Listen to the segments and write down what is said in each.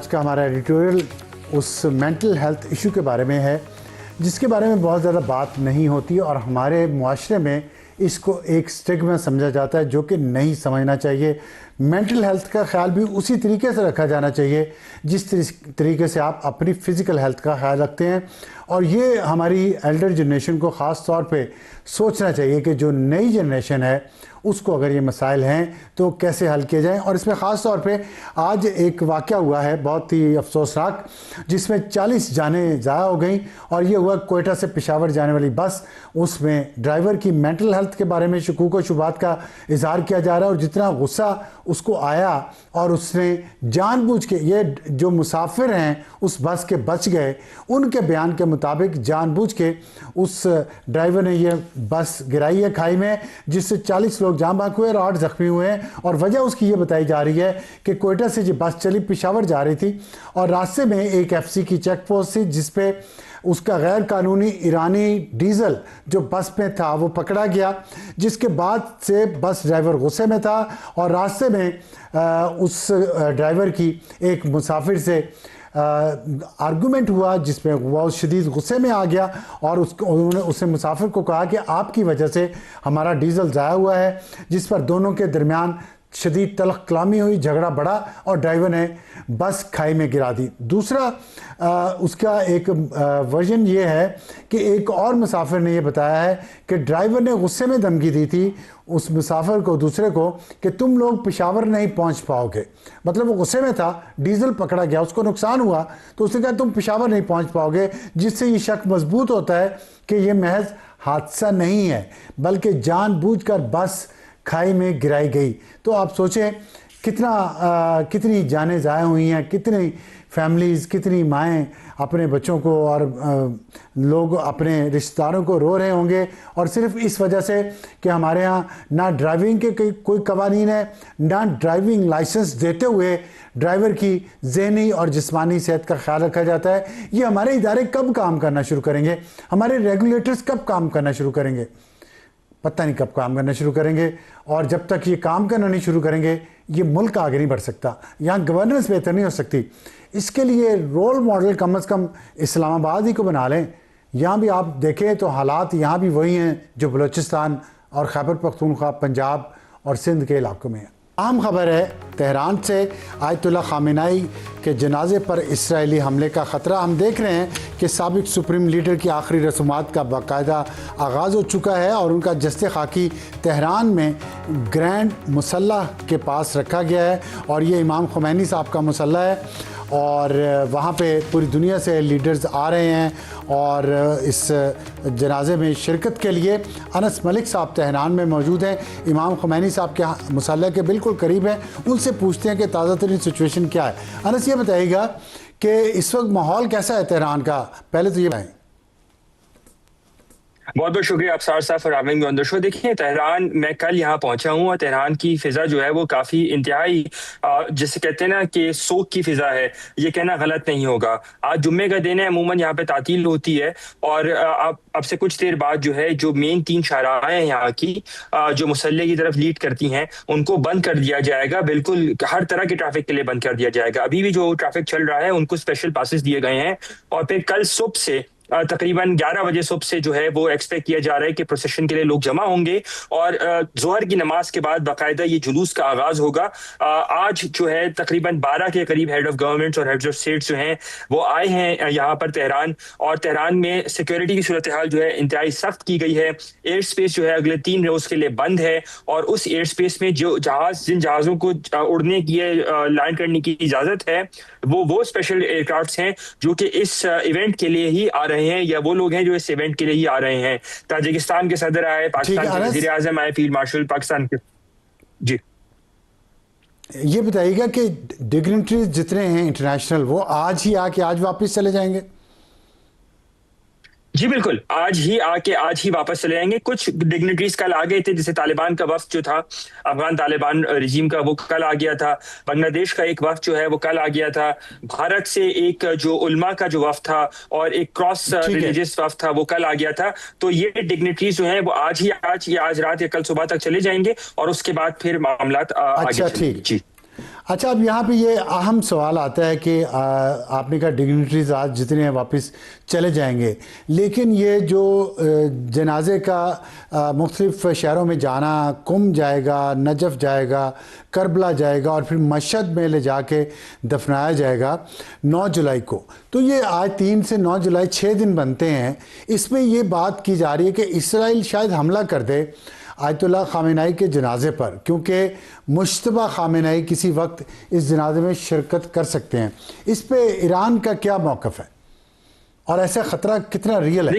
آج کا ہمارا ایڈیٹوریل اس مینٹل ہیلتھ ایشو کے بارے میں ہے جس کے بارے میں بہت زیادہ بات نہیں ہوتی اور ہمارے معاشرے میں اس کو ایک سٹگما سمجھا جاتا ہے جو کہ نہیں سمجھنا چاہیے۔ مینٹل ہیلتھ کا خیال بھی اسی طریقے سے رکھا جانا چاہیے جس طریقے سے آپ اپنی فزیکل ہیلتھ کا خیال رکھتے ہیں، اور یہ ہماری ایلڈر جنریشن کو خاص طور پہ سوچنا چاہیے کہ جو نئی جنریشن ہے اس کو اگر یہ مسائل ہیں تو کیسے حل کیے جائیں۔ اور اس میں خاص طور پہ آج ایک واقعہ ہوا ہے بہت ہی افسوسناک، جس میں 40 جانیں ضائع ہو گئیں، اور یہ ہوا کوئٹہ سے پشاور جانے والی بس۔ اس میں ڈرائیور کی مینٹل ہیلتھ کے بارے میں شکوک و شبہات کا اظہار کیا جا رہا ہے، اور جتنا غصہ اس کو آیا اور اس نے جان بوجھ کے، یہ جو مسافر ہیں اس بس کے بچ گئے، ان کے بیان کے مطابق جان بوجھ کے اس ڈرائیور نے یہ بس گرائی ہے کھائی میں، جس سے 40 لوگ جاں بحق ہوئے اور 8 زخمی ہوئے ہیں۔ اور وجہ اس کی یہ بتائی جا رہی ہے کہ کوئٹہ سے یہ بس چلی پشاور جا رہی تھی، اور راستے میں ایک ایف سی کی چیک پوسٹ تھی جس پہ اس کا غیر قانونی ایرانی ڈیزل جو بس میں تھا وہ پکڑا گیا، جس کے بعد سے بس ڈرائیور غصے میں تھا، اور راستے میں اس ڈرائیور کی ایک مسافر سے آرگومنٹ ہوا جس میں وہ شدید غصے میں آ گیا، اور انہوں نے اس نے مسافر کو کہا کہ آپ کی وجہ سے ہمارا ڈیزل ضائع ہوا ہے، جس پر دونوں کے درمیان شدید تلخ کلامی ہوئی، جھگڑا بڑھا اور ڈرائیور نے بس کھائی میں گرا دی۔ دوسرا اس کا ایک ورژن یہ ہے کہ ایک اور مسافر نے یہ بتایا ہے کہ ڈرائیور نے غصے میں دھمکی دی تھی اس مسافر کو، دوسرے کو، کہ تم لوگ پشاور نہیں پہنچ پاؤ گے۔ مطلب وہ غصے میں تھا، ڈیزل پکڑا گیا، اس کو نقصان ہوا، تو اس نے کہا تم پشاور نہیں پہنچ پاؤ گے، جس سے یہ شک مضبوط ہوتا ہے کہ یہ محض حادثہ نہیں ہے بلکہ جان بوجھ کر بس کھائی میں گرائی گئی۔ تو آپ سوچیں کتنی جانیں ضائع ہوئی ہیں، کتنی فیملیز، کتنی مائیں اپنے بچوں کو اور لوگ اپنے رشتہ داروں کو رو رہے ہوں گے، اور صرف اس وجہ سے کہ ہمارے ہاں نہ ڈرائیونگ کے کوئی قوانین ہے، نہ ڈرائیونگ لائسنس دیتے ہوئے ڈرائیور کی ذہنی اور جسمانی صحت کا خیال رکھا جاتا ہے۔ یہ ہمارے ادارے کب کام کرنا شروع کریں گے؟ ہمارے ریگولیٹرز کب کام کرنا شروع کریں گے؟ پتہ نہیں کب کام کرنا شروع کریں گے، اور جب تک یہ کام کرنا نہیں شروع کریں گے یہ ملک آگے نہیں بڑھ سکتا، یہاں گورننس بہتر نہیں ہو سکتی۔ اس کے لیے رول ماڈل کم از کم اسلام آباد ہی کو بنا لیں۔ یہاں بھی آپ دیکھیں تو حالات یہاں بھی وہی ہیں جو بلوچستان اور خیبر پختونخوا، پنجاب اور سندھ کے علاقوں میں ہیں۔ اہم خبر ہے تہران سے، آیت اللہ خامنہئی کے جنازے پر اسرائیلی حملے کا خطرہ۔ ہم دیکھ رہے ہیں کہ سابق سپریم لیڈر کی آخری رسومات کا باقاعدہ آغاز ہو چکا ہے، اور ان کا جسد خاکی تہران میں گرینڈ مسلح کے پاس رکھا گیا ہے، اور یہ امام خمینی صاحب کا مسلح ہے، اور وہاں پہ پوری دنیا سے لیڈرز آ رہے ہیں اور اس جنازے میں شرکت کے لیے۔ انس ملک صاحب تہران میں موجود ہیں، امام خمینی صاحب کے مسلح کے بالکل قریب ہیں، ان سے پوچھتے ہیں کہ تازہ ترین سچویشن کیا ہے۔ انس، یہ بتائیے گا کہ اس وقت ماحول کیسا ہے تہران کا؟ پہلے تو یہ بتائیں۔ بہت بہت شکریہ ابصار صاحب فار ہیونگ می آن دی شو۔ دیکھیں، تہران میں کل یہاں پہنچا ہوں، اور تہران کی فضا جو ہے وہ کافی انتہائی جسے کہتے ہیں نا کہ سوگ کی فضا ہے، یہ کہنا غلط نہیں ہوگا۔ آج جمعے کا دن ہے، عموماً یہاں پہ تعطیل ہوتی ہے، اور اب سے کچھ دیر بعد جو ہے جو مین 3 شاہراہیں ہیں یہاں کی جو مسلح کی طرف لیڈ کرتی ہیں ان کو بند کر دیا جائے گا، بالکل ہر طرح کے ٹریفک کے لیے بند کر دیا جائے گا۔ ابھی بھی جو ٹریفک چل رہا ہے ان کو اسپیشل پاسز دیے گئے ہیں، اور پھر کل صبح سے تقریباً 11 بجے صبح سے جو ہے وہ ایکسپیکٹ کیا جا رہا ہے کہ پروسیشن کے لیے لوگ جمع ہوں گے، اور ظہر کی نماز کے بعد باقاعدہ یہ جلوس کا آغاز ہوگا۔ آج جو ہے تقریباً 12 کے قریب ہیڈ آف گورنمنٹس اور ہیڈز آف اسٹیٹس جو ہیں وہ آئے ہیں یہاں پر تہران، اور تہران میں سیکیورٹی کی صورتحال جو ہے انتہائی سخت کی گئی ہے۔ ایئر سپیس جو ہے اگلے 3 روز کے لیے بند ہے، اور اس ایئر سپیس میں جو جن جہازوں کو اڑنے کی لینڈ کرنے کی اجازت ہے وہ اسپیشل ایئر کرافٹس ہیں جو کہ اس ایونٹ کے لیے ہی آ رہے ہیں، یا وہ لوگ ہیں جو اس ایونٹ کے لیے ہی آ رہے ہیں۔ تاجکستان کے صدر آئے، پاکستان کے وزیر اعظم آئے، فیلڈ مارشل پاکستان کے۔ جی یہ بتائیے گا کہ ڈگنیٹریز جتنے ہیں انٹرنیشنل وہ آج ہی آ کے آج واپس چلے جائیں گے؟ جی بالکل، آج ہی واپس چلے جائیں گے۔ کچھ ڈگنیٹریز کل آ گئے تھے، جیسے طالبان کا وفد جو تھا، افغان طالبان رجیم کا، وہ کل آ گیا تھا۔ بنگلہ دیش کا ایک وفد جو ہے وہ کل آ گیا تھا۔ بھارت سے ایک جو علماء کا جو وفد تھا اور ایک کراس ریلیجیس وفد تھا وہ کل آ گیا تھا۔ تو یہ ڈگنیٹریز جو ہیں وہ آج رات یا کل صبح تک چلے جائیں گے، اور اس کے بعد پھر معاملات آگے چلیں گے۔ جی اچھا، اب یہاں پہ یہ اہم سوال آتا ہے کہ آپ نے کہا ڈگنیٹریز آج جتنے ہیں واپس چلے جائیں گے، لیکن یہ جو جنازے کا مختلف شہروں میں جانا، قم جائے گا، نجف جائے گا، کربلا جائے گا اور پھر مشہد میں لے جا کے دفنایا جائے گا 9 جولائی کو، تو یہ آج 3 سے 9 جولائی 6 دن بنتے ہیں۔ اس میں یہ بات کی جا رہی ہے کہ اسرائیل شاید حملہ کر دے آیت اللہ خامنہئی کے جنازے پر، کیونکہ مشتبہ خامنہئی کسی وقت اس جنازے میں شرکت کر سکتے ہیں۔ اس پہ ایران کا کیا موقف ہے اور ایسا خطرہ کتنا ریئل ہے؟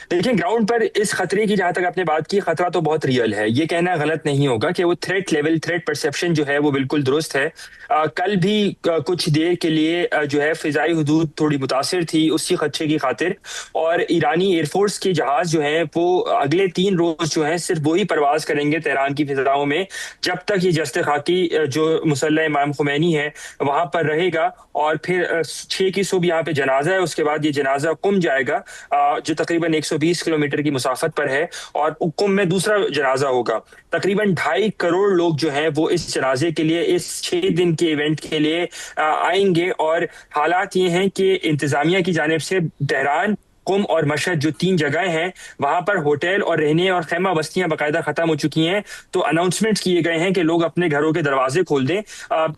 دیکھیں گراؤنڈ پر اس خطرے کی جہاں تک آپ نے بات کی، خطرہ تو بہت ریئل ہے، یہ کہنا غلط نہیں ہوگا کہ وہ تھریٹ لیول، تھریٹ پرسیپشن جو ہے وہ بالکل درست ہے۔ کل بھی کچھ دیر کے لیے جو ہے فضائی حدود تھوڑی متاثر تھی اسی خدشے کی خاطر، اور ایرانی ایئر فورس کے جہاز جو ہیں وہ اگلے 3 روز جو ہیں صرف وہی پرواز کریں گے تہران کی فضاؤں میں جب تک یہ جست خاکی جو مسلح امام خمینی ہے وہاں پر رہے گا، اور پھر 6 کی صبح یہاں پہ جنازہ ہے، اس کے بعد یہ جنازہ قم جائے گا جو تقریباً 120 کلومیٹر کی مسافت پر ہے، اور قم میں دوسرا جنازہ ہوگا۔ تقریباً 2.5 کروڑ لوگ جو ہیں وہ اس جنازے کے لیے، اس 6 دن کے ایونٹ کے لیے آئیں گے، اور حالات یہ ہیں کہ انتظامیہ کی جانب سے تہران، قم اور مشہد جو 3 جگہیں ہیں وہاں پر ہوٹل اور رہنے اور خیمہ بستیاں باقاعدہ ختم ہو چکی ہیں، تو اناؤنسمنٹ کیے گئے ہیں کہ لوگ اپنے گھروں کے دروازے کھول دیں۔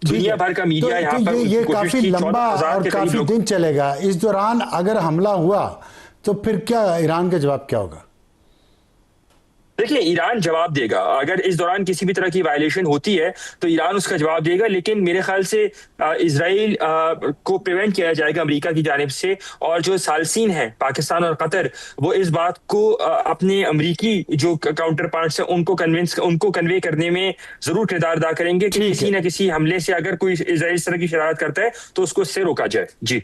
دنیا بھر کا میڈیا یہاں پر یہ کوشش کافی کی، لمبا 14,000 اور کے قریب کافی لوگ۔ دن چلے گا، اس دوران اگر حملہ ہوا تو پھر کیا ایران کا جواب کیا ہوگا؟ دیکھیں ایران جواب دے گا، اگر اس دوران کسی بھی طرح کی وائلیشن ہوتی ہے تو ایران اس کا جواب دے گا، لیکن میرے خیال سے اسرائیل کو پریونٹ کیا جائے گا امریکہ کی جانب سے، اور جو ثالثین ہیں پاکستان اور قطر وہ اس بات کو اپنے امریکی جو کاؤنٹر پارٹس ہیں ان کو کنوے کرنے میں ضرور کردار ادا کریں گے کہ کسی نہ کسی حملے سے اگر کوئی اسرائیل اس طرح کی شرارت کرتا ہے تو اس کو اس سے روکا جائے۔ جی